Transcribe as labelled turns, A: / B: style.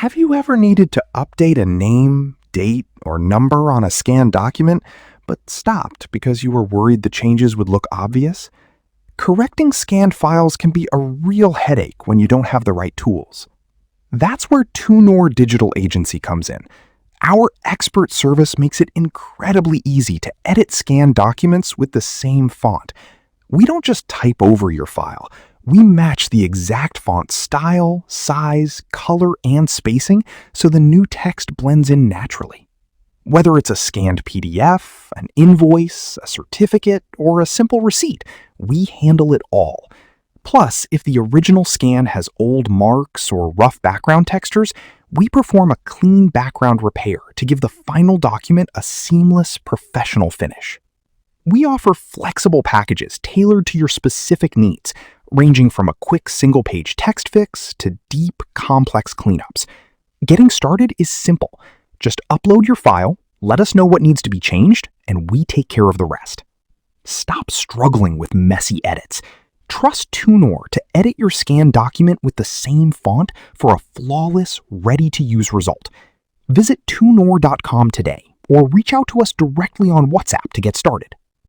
A: Have you ever needed to update a name, date, or number on a scanned document, but stopped because you were worried the changes would look obvious? Correcting scanned files can be a real headache when you don't have the right tools. That's where Tunor Digital Agency comes in. Our expert service makes it incredibly easy to edit scanned documents with the same font. We don't just type over your file. We match the exact font style, size, color, and spacing so the new text blends in naturally. Whether it's a scanned PDF, an invoice, a certificate, or a simple receipt, we handle it all. Plus, if the original scan has old marks or rough background textures, we perform a clean background repair to give the final document a seamless, professional finish. We offer flexible packages tailored to your specific needs, ranging from a quick single-page text fix to deep, complex cleanups. Getting started is simple. Just upload your file, let us know what needs to be changed, and we take care of the rest. Stop struggling with messy edits. Trust Tunor to edit your scanned document with the same font for a flawless, ready-to-use result. Visit tunor.com today or reach out to us directly on WhatsApp to get started.